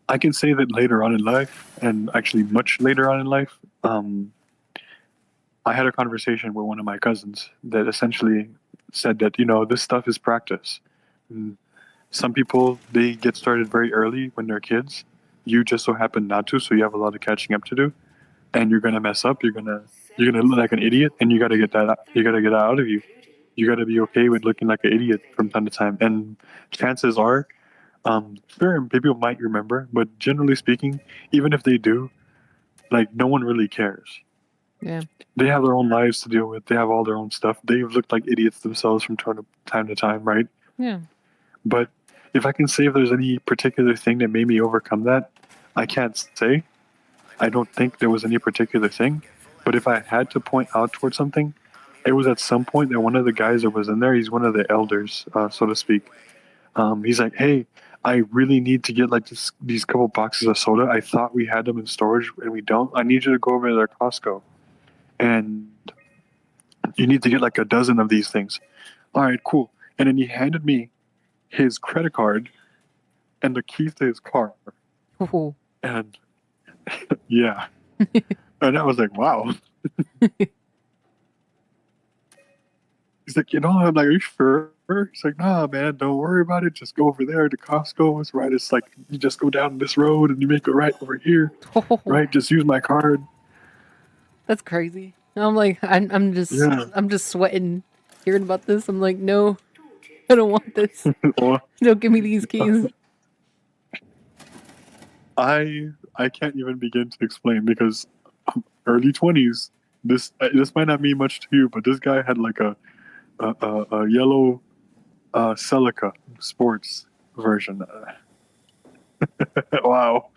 I can say that later on in life, and actually much later on in life, I had a conversation with one of my cousins that essentially said that, this stuff is practice. Mm, Some people, they get started very early when they're kids. You just so happen not to, so you have a lot of catching up to do, and you're gonna mess up. You're gonna look like an idiot, and you gotta get that out of you. You gotta be okay with looking like an idiot from time to time. And chances are, sure, people might remember, but generally speaking, even if they do, like no one really cares. Yeah. They have their own lives to deal with. They have all their own stuff. They've looked like idiots themselves from time to time, right? Yeah. But if I can say if there's any particular thing that made me overcome that, I can't say. I don't think there was any particular thing. But if I had to point out towards something, it was at some point that one of the guys that was in there, he's one of the elders, so to speak. He's like, "Hey, I really need to get like these couple boxes of soda. I thought we had them in storage and we don't. I need you to go over to their Costco and you need to get like a dozen of these things." All right, cool. And then he handed me his credit card and the keys to his car. Oh. And yeah, and I was like, wow. He's like, I'm like, are you sure? He's like, nah, man, don't worry about it. Just go over there to Costco. It's right. It's like you just go down this road and you make a right over here, Oh, right? Just use my card. that's crazy. I'm like, Yeah. I'm just sweating hearing about this. I'm like, no, I don't want this. Well, Don't give me these keys. I can't even begin to explain because early 20s. This might not mean much to you, but this guy had like a yellow Celica sports version. Wow.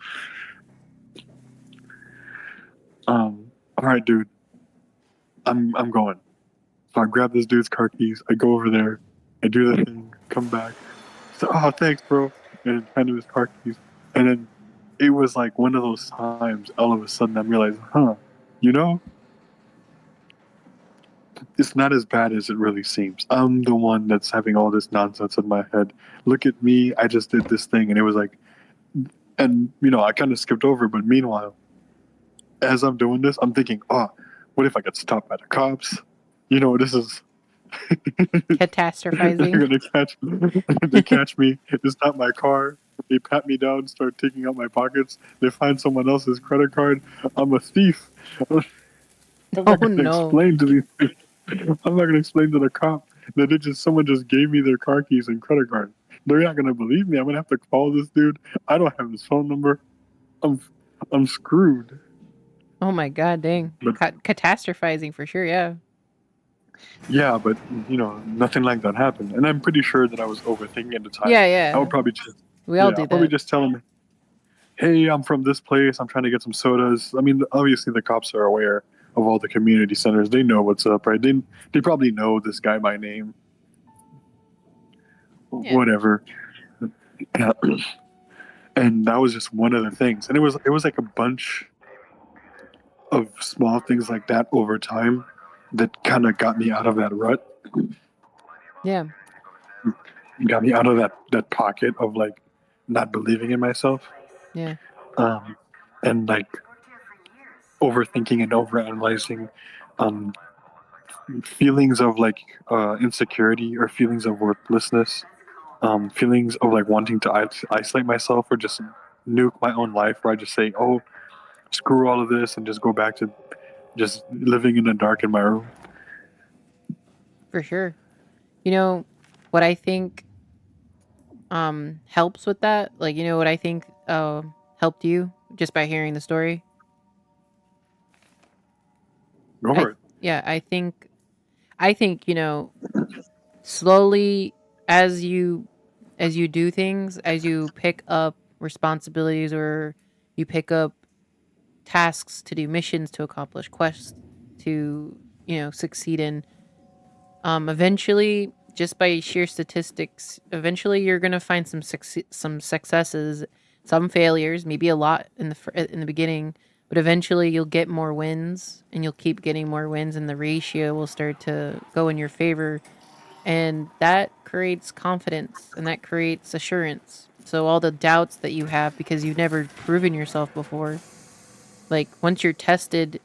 All right, dude. I'm going. So I grab this dude's car keys. I go over there. I do the thing. Come back. So, oh, thanks, bro. And hand him his car keys. And then it was like one of those times. All of a sudden, I'm realizing, you know, it's not as bad as it really seems. I'm the one that's having all this nonsense in my head. Look at me. I just did this thing, and it was like, and I kind of skipped over. But meanwhile, as I'm doing this, I'm thinking, oh, what if I get stopped by the cops? This is they're Catastrophizing. gonna catch me. They catch me. It's not my car. They pat me down, start taking out my pockets. They find someone else's credit card. I'm a thief. I'm Oh not gonna no. explain to these. I'm not gonna explain to the cop that someone just gave me their car keys and credit card. They're not gonna believe me. I'm gonna have to call this dude. I don't have his phone number. I'm I'm screwed. Oh my god, dang. But Catastrophizing for sure, yeah. yeah, but nothing like that happened. And I'm pretty sure that I was overthinking at the time. Yeah, I would yeah. probably just We all yeah, do I'll probably that. just tell him, "Hey, I'm from this place. I'm trying to get some sodas." I mean, obviously the cops are aware of all the community centers. They know what's up, right? They probably know this guy by name. Yeah. Whatever. Yeah. And that was just one of the things. And it was like a bunch of small things like that over time that kind of got me out of that rut, Yeah. got me out of that pocket of like not believing in myself, Yeah. um, and like overthinking and overanalyzing, um, feelings of like insecurity or feelings of worthlessness, feelings of like wanting to isolate myself or just nuke my own life, where I just say, "Oh, screw all of this," and just go back to just living in the dark in my room. For sure. You know what I think helps with that? Like, you know what I think helped you just by hearing the story? Go I for it. Yeah, I think, slowly as you do things, as you pick up responsibilities or you pick up tasks to do, missions to accomplish, quests to, succeed in, eventually, just by sheer statistics, eventually you're going to find some successes, some failures, maybe a lot in the beginning, but eventually you'll get more wins and you'll keep getting more wins and the ratio will start to go in your favor, and that creates confidence and that creates assurance. So all the doubts that you have because you've never proven yourself before, like once you're tested,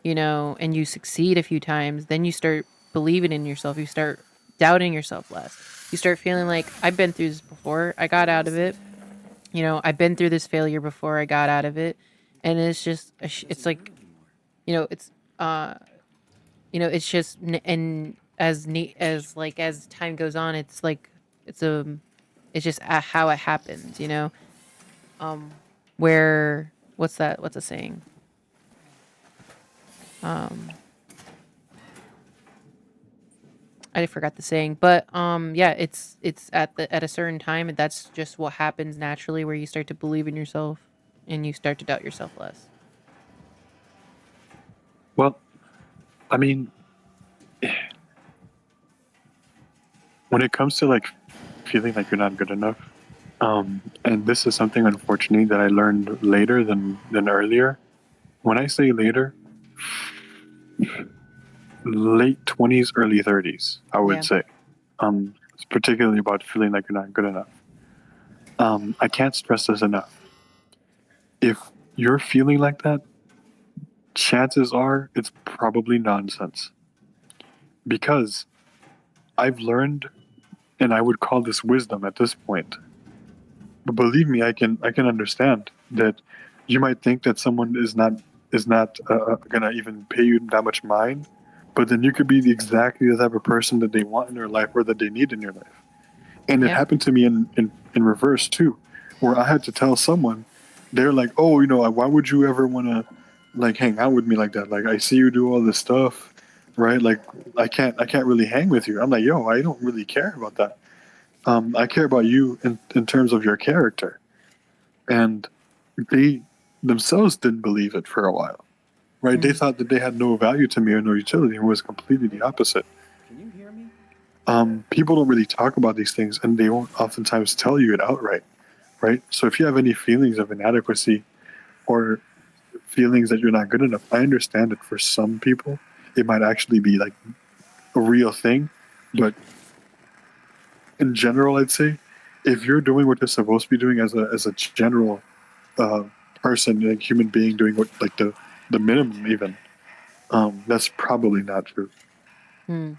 and you succeed a few times, then you start believing in yourself. You start doubting yourself less. You start feeling like I've been through this before. I got out of it. I've been through this failure before. I got out of it, and it's just it's like it's uh it's just and as neat as like as time goes on, it's like it's a it's just how it happens. Um, where what's that? What's a saying? Um, I forgot the saying, but yeah, it's at a certain time, and that's just what happens naturally, where you start to believe in yourself, and you start to doubt yourself less. Well, I mean, when it comes to like feeling like you're not good enough, and this is something unfortunately that I learned later than earlier. When I say later, late 20s, early 30s, I would Yeah, say. Particularly about feeling like you're not good enough. I can't stress this enough. If you're feeling like that, chances are it's probably nonsense. Because I've learned, and I would call this wisdom at this point. But believe me, I can understand that you might think that someone is not gonna even pay you that much mind, but then you could be exactly the type of person that they want in their life or that they need in your life. And it yeah, happened to me in reverse too, where I had to tell someone, they're like, oh, why would you ever want to like hang out with me like that? Like I see you do all this stuff, right? Like I can't really hang with you. I'm like, yo, I don't really care about that. I care about you in terms of your character. And they themselves didn't believe it for a while, right? They mm, thought that they had no value to me or no utility, and it was completely the opposite. People don't really talk about these things, and they won't oftentimes tell you it outright, right? So if you have any feelings of inadequacy or feelings that you're not good enough, I understand that for some people it might actually be like a real thing, but in general, I'd say if you're doing what you're supposed to be doing as a general uh, person, like human being, doing what like the minimum even, that's probably not true. mm.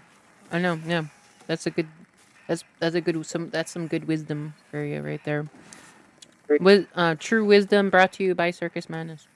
I know. Yeah, that's a good. That's a good some good wisdom for you right there. True wisdom brought to you by Circus Madness.